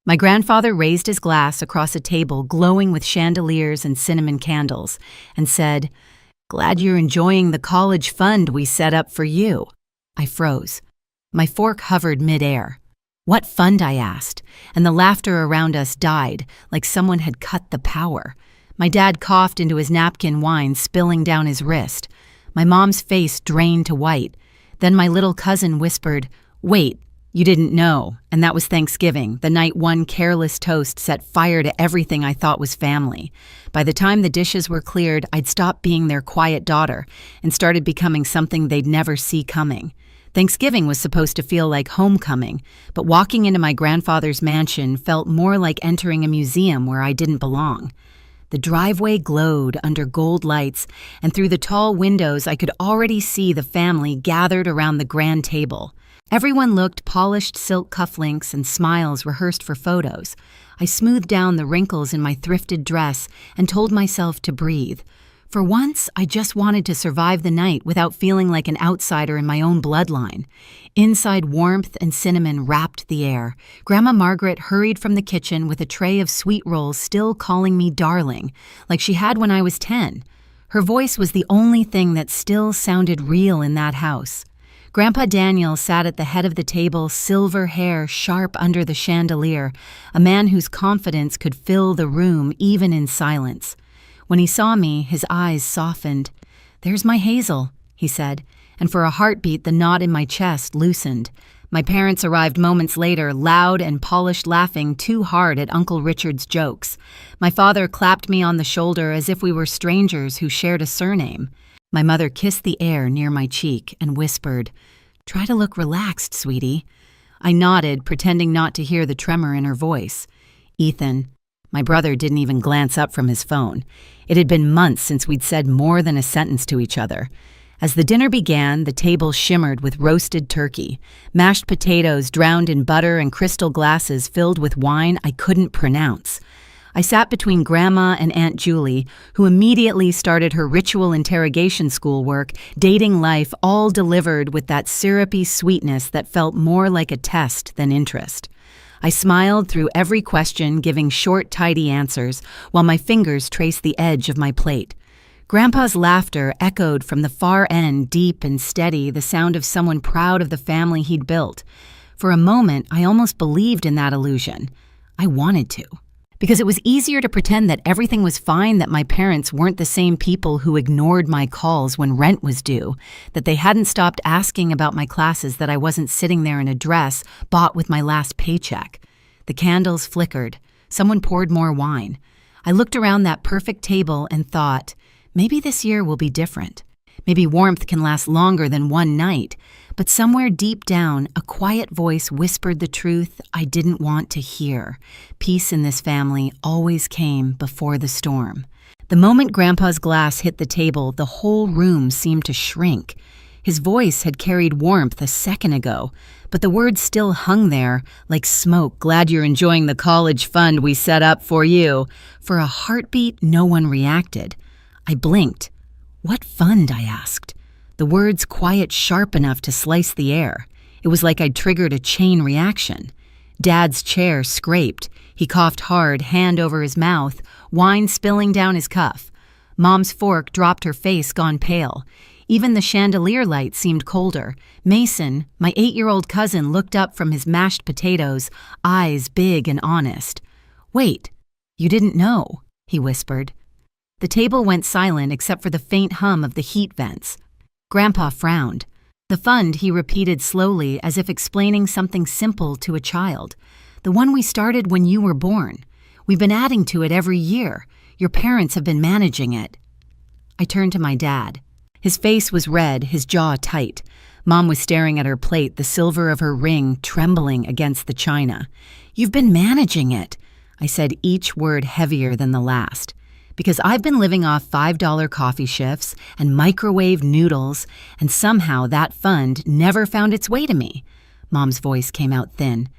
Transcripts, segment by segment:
My grandfather raised his glass across a table glowing with chandeliers and cinnamon candles and said, "Glad you're enjoying the college fund we set up for you." I froze. My fork hovered midair. "What fund?" I asked, and the laughter around us died like someone had cut the power. My dad coughed into his napkin, wine spilling down his wrist. My mom's face drained to white. Then my little cousin whispered, "Wait, you didn't know," and that was Thanksgiving, the night one careless toast set fire to everything I thought was family. By the time the dishes were cleared, I'd stopped being their quiet daughter and started becoming something they'd never see coming. Thanksgiving was supposed to feel like homecoming, but walking into my grandfather's mansion felt more like entering a museum where I didn't belong. The driveway glowed under gold lights, and through the tall windows I could already see the family gathered around the grand table. Everyone looked polished silk cufflinks and smiles rehearsed for photos. I smoothed down the wrinkles in my thrifted dress and told myself to breathe. For once, I just wanted to survive the night without feeling like an outsider in my own bloodline. Inside, warmth and cinnamon wrapped the air. Grandma Margaret hurried from the kitchen with a tray of sweet rolls, still calling me darling, like she had when I was 10. Her voice was the only thing that still sounded real in that house. Grandpa Daniel sat at the head of the table, silver hair sharp under the chandelier, a man whose confidence could fill the room even in silence. When he saw me, his eyes softened. "There's my Hazel," he said, and for a heartbeat the knot in my chest loosened. My parents arrived moments later, loud and polished, laughing too hard at Uncle Richard's jokes. My father clapped me on the shoulder as if we were strangers who shared a surname. My mother kissed the air near my cheek and whispered, "Try to look relaxed, sweetie." I nodded, pretending not to hear the tremor in her voice. "Ethan." My brother didn't even glance up from his phone. It had been months since we'd said more than a sentence to each other. As the dinner began, the table shimmered with roasted turkey, mashed potatoes drowned in butter, and crystal glasses filled with wine I couldn't pronounce. I sat between Grandma and Aunt Julie, who immediately started her ritual interrogation schoolwork, dating life, all delivered with that syrupy sweetness that felt more like a test than interest. I smiled through every question, giving short, tidy answers, while my fingers traced the edge of my plate. Grandpa's laughter echoed from the far end, deep and steady, the sound of someone proud of the family he'd built. For a moment, I almost believed in that illusion. I wanted to. Because it was easier to pretend that everything was fine, that my parents weren't the same people who ignored my calls when rent was due, that they hadn't stopped asking about my classes, that I wasn't sitting there in a dress bought with my last paycheck. The candles flickered. Someone poured more wine. I looked around that perfect table and thought, maybe this year will be different. Maybe warmth can last longer than one night. But somewhere deep down, a quiet voice whispered the truth I didn't want to hear. Peace in this family always came before the storm. The moment Grandpa's glass hit the table, the whole room seemed to shrink. His voice had carried warmth a second ago, but the words still hung there like smoke. "Glad you're enjoying the college fund we set up for you." For a heartbeat, no one reacted. I blinked. "What fund?" I asked. The words quiet sharp enough to slice the air. It was like I'd triggered a chain reaction. Dad's chair scraped. He coughed hard, hand over his mouth, wine spilling down his cuff. Mom's fork dropped, her face gone pale. Even the chandelier light seemed colder. Mason, my 8-year-old cousin, looked up from his mashed potatoes, eyes big and honest. "Wait, you didn't know," he whispered. The table went silent except for the faint hum of the heat vents. Grandpa frowned. "The fund," he repeated slowly, as if explaining something simple to a child. "The one we started when you were born. We've been adding to it every year. Your parents have been managing it." I turned to my dad. His face was red, his jaw tight. Mom was staring at her plate, the silver of her ring trembling against the china. "You've been managing it," I said, each word heavier than the last. "Because I've been living off $5 coffee shifts and microwave noodles, and somehow that fund never found its way to me." Mom's voice came out thin.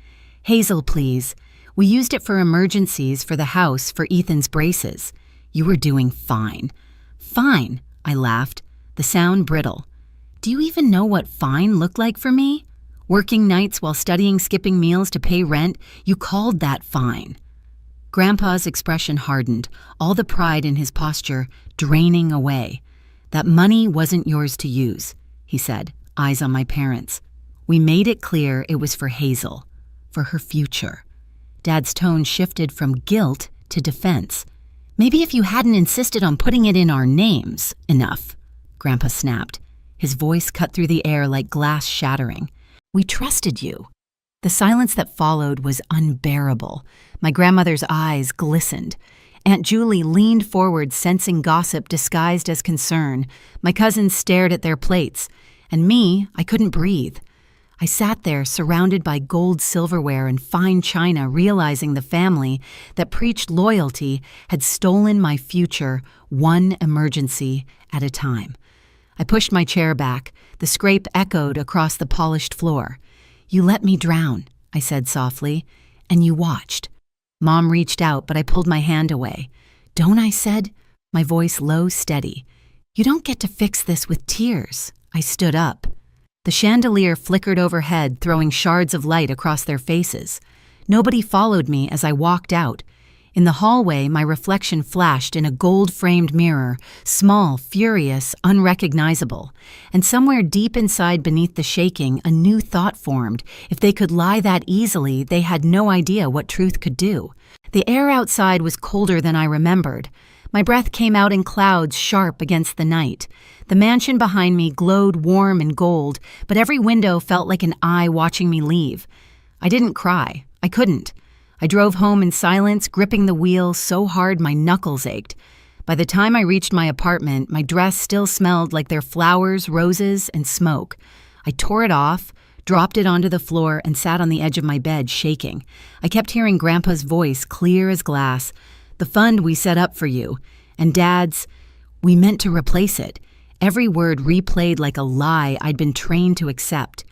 "Hazel, please. We used it for emergencies, for the house, for Ethan's braces. You were doing fine." "Fine," I laughed, the sound brittle. "Do you even know what fine looked like for me? Working nights while studying, skipping meals to pay rent, you called that fine. Grandpa's expression hardened, all the pride in his posture draining away. That money wasn't yours to use, he said, eyes on my parents. We made it clear it was for Hazel, for her future. Dad's tone shifted from guilt to defense. Maybe if you hadn't insisted on putting it in our names, enough, Grandpa snapped. His voice cut through the air like glass shattering. We trusted you. The silence that followed was unbearable. My grandmother's eyes glistened. Aunt Julie leaned forward, sensing gossip disguised as concern. My cousins stared at their plates. And me, I couldn't breathe. I sat there, surrounded by gold silverware and fine china, realizing the family that preached loyalty had stolen my future, one emergency at a time. I pushed my chair back. The scrape echoed across the polished floor. You let me drown, I said softly, and you watched. Mom reached out, but I pulled my hand away. Don't, I said, my voice low, steady. You don't get to fix this with tears. I stood up. The chandelier flickered overhead, throwing shards of light across their faces. Nobody followed me as I walked out. In the hallway, my reflection flashed in a gold-framed mirror, small, furious, unrecognizable. And somewhere deep inside beneath the shaking, a new thought formed. If they could lie that easily, they had no idea what truth could do. The air outside was colder than I remembered. My breath came out in clouds sharp against the night. The mansion behind me glowed warm and gold, but every window felt like an eye watching me leave. I didn't cry. I couldn't. I drove home in silence, gripping the wheel so hard my knuckles ached. By the time I reached my apartment, my dress still smelled like their flowers, roses, and smoke. I tore it off, dropped it onto the floor, and sat on the edge of my bed, shaking. I kept hearing Grandpa's voice, clear as glass. The fund we set up for you. And Dad's, we meant to replace it. Every word replayed like a lie I'd been trained to accept.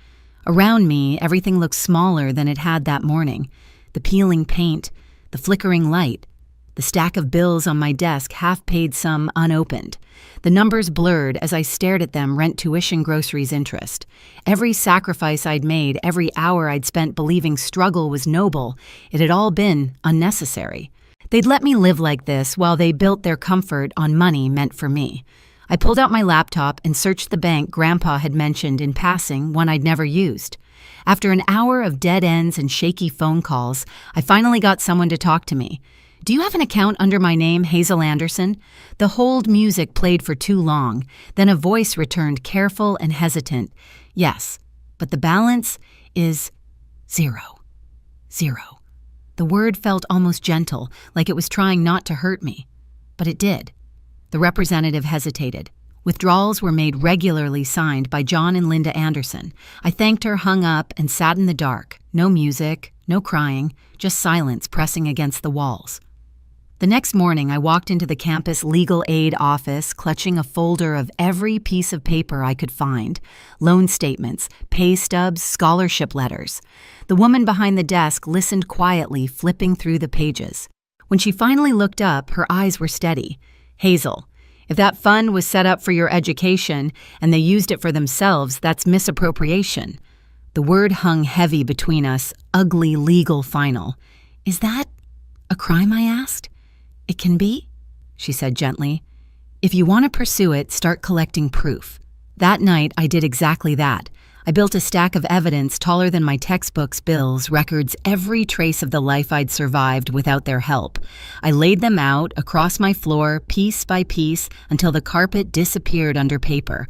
Around me, everything looked smaller than it had that morning. The peeling paint, the flickering light, the stack of bills on my desk, half-paid, some unopened. The numbers blurred as I stared at them, rent, tuition, groceries, interest. Every sacrifice I'd made, every hour I'd spent believing struggle was noble, it had all been unnecessary. They'd let me live like this while they built their comfort on money meant for me. I pulled out my laptop and searched the bank Grandpa had mentioned in passing, one I'd never used. After an hour of dead ends and shaky phone calls, I finally got someone to talk to me. Do you have an account under my name, Hazel Anderson? The hold music played for too long. Then a voice returned, careful and hesitant. Yes, but the balance is 0. 0. The word felt almost gentle, like it was trying not to hurt me. But it did. The representative hesitated. Withdrawals were made regularly, signed by John and Linda Anderson. I thanked her, hung up, and sat in the dark. No music, no crying, just silence pressing against the walls. The next morning, I walked into the campus legal aid office, clutching a folder of every piece of paper I could find. Loan statements, pay stubs, scholarship letters. The woman behind the desk listened quietly, flipping through the pages. When she finally looked up, her eyes were steady. Hazel, if that fund was set up for your education and they used it for themselves, that's misappropriation. The word hung heavy between us, ugly legal final. Is that a crime, I asked? It can be, she said gently. If you want to pursue it, start collecting proof. That night, I did exactly that. I built a stack of evidence taller than my textbooks, bills, records, every trace of the life I'd survived without their help. I laid them out across my floor, piece by piece, until the carpet disappeared under paper.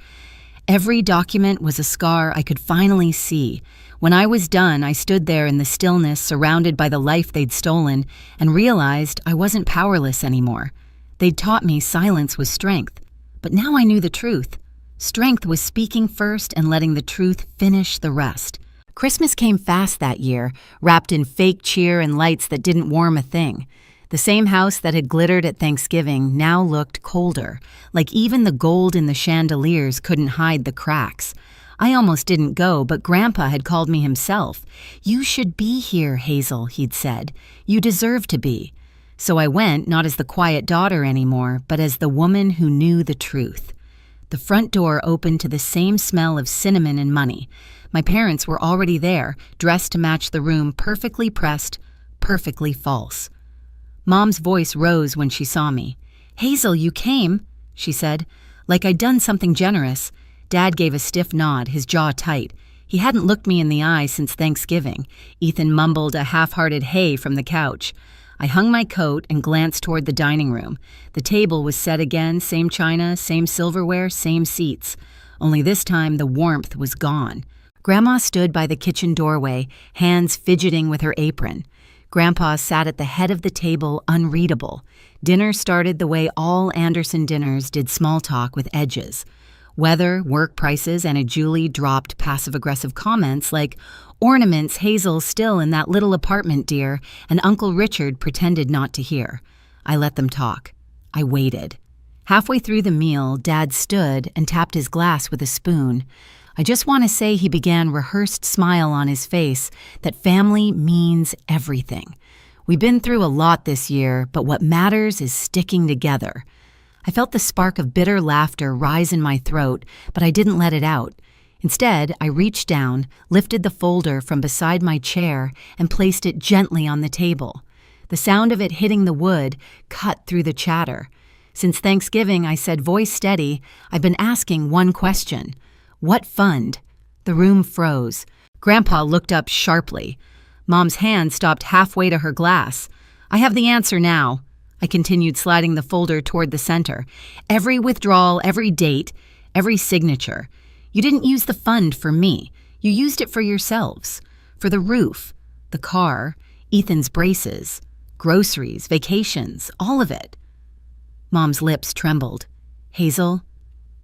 Every document was a scar I could finally see. When I was done, I stood there in the stillness, surrounded by the life they'd stolen, and realized I wasn't powerless anymore. They'd taught me silence was strength, but now I knew the truth. Strength was speaking first and letting the truth finish the rest. Christmas came fast that year, wrapped in fake cheer and lights that didn't warm a thing. The same house that had glittered at Thanksgiving now looked colder, like even the gold in the chandeliers couldn't hide the cracks. I almost didn't go, but Grandpa had called me himself. You should be here, Hazel, he'd said. You deserve to be. So I went, not as the quiet daughter anymore, but as the woman who knew the truth. The front door opened to the same smell of cinnamon and money. My parents were already there, dressed to match the room, perfectly pressed, perfectly false. Mom's voice rose when she saw me. "Hazel, you came," she said, like I'd done something generous. Dad gave a stiff nod, his jaw tight. He hadn't looked me in the eye since Thanksgiving. Ethan mumbled a half-hearted "hey" from the couch. I hung my coat and glanced toward the dining room. The table was set again, same china, same silverware, same seats. Only this time the warmth was gone. Grandma stood by the kitchen doorway, hands fidgeting with her apron. Grandpa sat at the head of the table, unreadable. Dinner started the way all Anderson dinners did, small talk with edges. Weather, work prices, and a Julie dropped passive-aggressive comments like, "Ornaments, Hazel, still in that little apartment, dear," and Uncle Richard pretended not to hear. I let them talk. I waited. Halfway through the meal, Dad stood and tapped his glass with a spoon. I just want to say he began rehearsed smile on his face that family means everything. We've been through a lot this year, but what matters is sticking together. I felt the spark of bitter laughter rise in my throat, but I didn't let it out. Instead, I reached down, lifted the folder from beside my chair, and placed it gently on the table. The sound of it hitting the wood cut through the chatter. Since Thanksgiving, I said, voice steady, I've been asking one question. What fund? The room froze. Grandpa looked up sharply. Mom's hand stopped halfway to her glass. I have the answer now. I continued, sliding the folder toward the center. Every withdrawal, every date, every signature. You didn't use the fund for me. You used it for yourselves. For the roof, the car, Ethan's braces, groceries, vacations, all of it. Mom's lips trembled. Hazel,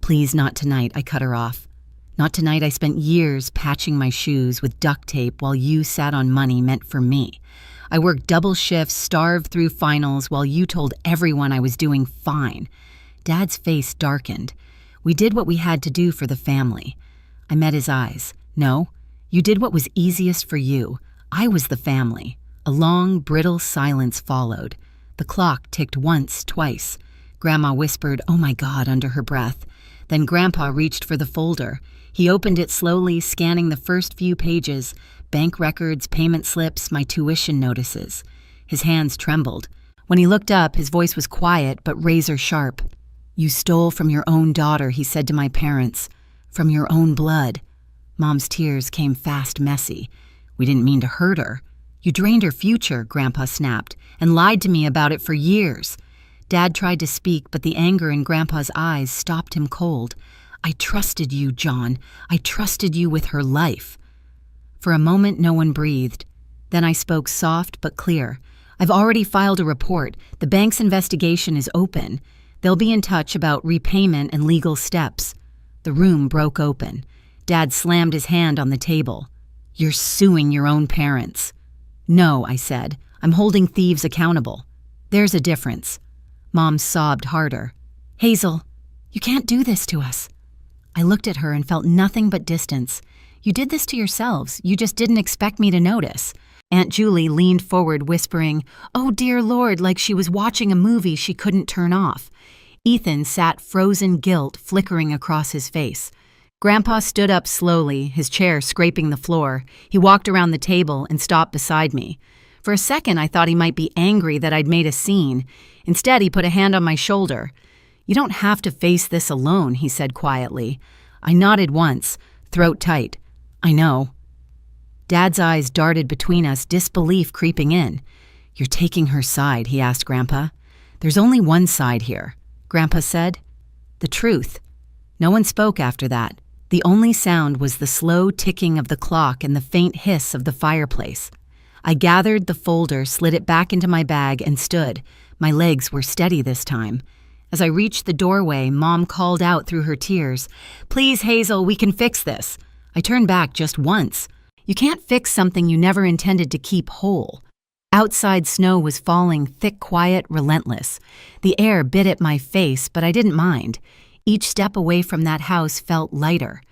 please not tonight, I cut her off. Not tonight. I spent years patching my shoes with duct tape while you sat on money meant for me. I worked double shifts, starved through finals while you told everyone I was doing fine. Dad's face darkened. We did what we had to do for the family. I met his eyes. No, you did what was easiest for you. I was the family. A long, brittle silence followed. The clock ticked once, twice. Grandma whispered, "Oh my God," under her breath. Then Grandpa reached for the folder. He opened it slowly, scanning the first few pages, bank records, payment slips, my tuition notices. His hands trembled. When he looked up, his voice was quiet but razor sharp. "You stole from your own daughter," he said to my parents. "From your own blood." Mom's tears came fast, messy. "We didn't mean to hurt her." "You drained her future," Grandpa snapped, "and lied to me about it for years." Dad tried to speak, but the anger in Grandpa's eyes stopped him cold. "I trusted you, John. I trusted you with her life." For a moment, no one breathed. Then I spoke soft but clear. "I've already filed a report. The bank's investigation is open. They'll be in touch about repayment and legal steps." The room broke open. Dad slammed his hand on the table. "You're suing your own parents." "No," I said. "I'm holding thieves accountable." "There's a difference." Mom sobbed harder. "Hazel, you can't do this to us." I looked at her and felt nothing but distance. "You did this to yourselves. You just didn't expect me to notice." Aunt Julie leaned forward, whispering, "Oh, dear Lord," like she was watching a movie she couldn't turn off. Ethan sat frozen guilt flickering across his face. Grandpa stood up slowly, his chair scraping the floor. He walked around the table and stopped beside me. For a second, I thought he might be angry that I'd made a scene. Instead, he put a hand on my shoulder. "You don't have to face this alone," he said quietly. I nodded once, throat tight. "I know." Dad's eyes darted between us, disbelief creeping in. "You're taking her side," he asked Grandpa. "There's only one side here," Grandpa said. "The truth." No one spoke after that. The only sound was the slow ticking of the clock and the faint hiss of the fireplace. I gathered the folder, slid it back into my bag, and stood. My legs were steady this time. As I reached the doorway, Mom called out through her tears, "Please, Hazel, we can fix this." I turned back just once. You can't fix something you never intended to keep whole. Outside snow was falling, thick, quiet, relentless. The air bit at my face, but I didn't mind. Each step away from that house felt lighter.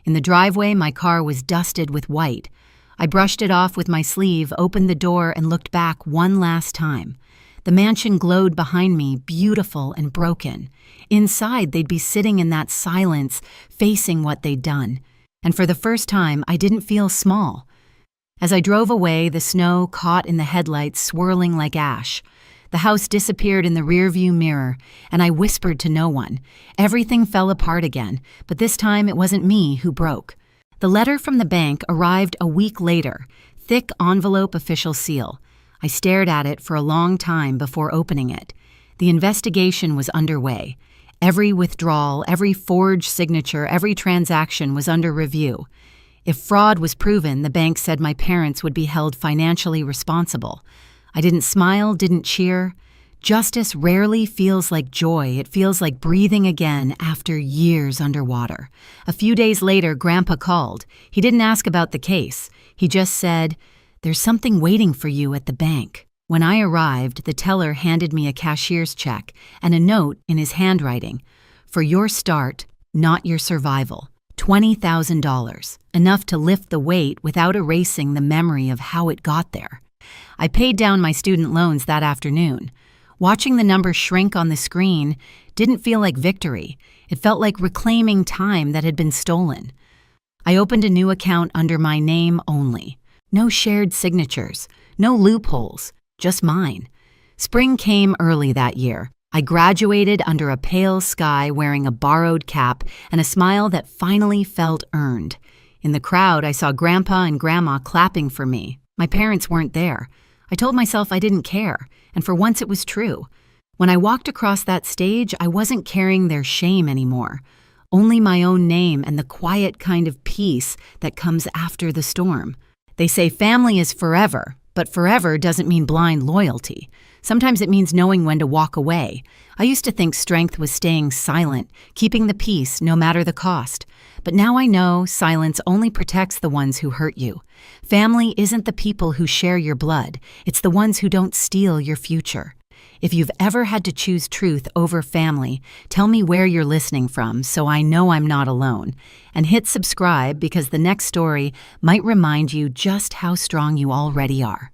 In the driveway, my car was dusted with white. I brushed it off with my sleeve, opened the door, and looked back one last time. The mansion glowed behind me, beautiful and broken. Inside, they'd be sitting in that silence, facing what they'd done. And for the first time, I didn't feel small. As I drove away, the snow caught in the headlights, swirling like ash. The house disappeared in the rearview mirror, and I whispered to no one. Everything fell apart again, but this time it wasn't me who broke. The letter from the bank arrived a week later, thick envelope official seal. I stared at it for a long time before opening it. The investigation was underway. Every withdrawal, every forged signature, every transaction was under review. If fraud was proven, the bank said my parents would be held financially responsible. I didn't smile, didn't cheer. Justice rarely feels like joy. It feels like breathing again after years underwater. A few days later, Grandpa called. He didn't ask about the case. He just said, "There's something waiting for you at the bank." When I arrived, the teller handed me a cashier's check and a note in his handwriting. "For your start, not your survival. $20,000, enough to lift the weight without erasing the memory of how it got there." I paid down my student loans that afternoon. Watching the number shrink on the screen didn't feel like victory. It felt like reclaiming time that had been stolen. I opened a new account under my name only. No shared signatures, no loopholes, just mine. Spring came early that year. I graduated under a pale sky wearing a borrowed cap and a smile that finally felt earned. In the crowd, I saw Grandpa and Grandma clapping for me. My parents weren't there. I told myself I didn't care, and for once it was true. When I walked across that stage, I wasn't carrying their shame anymore. Only my own name and the quiet kind of peace that comes after the storm. They say family is forever, but forever doesn't mean blind loyalty. Sometimes it means knowing when to walk away. I used to think strength was staying silent, keeping the peace no matter the cost. But now I know silence only protects the ones who hurt you. Family isn't the people who share your blood. It's the ones who don't steal your future. If you've ever had to choose truth over family, tell me where you're listening from so I know I'm not alone. And hit subscribe because the next story might remind you just how strong you already are.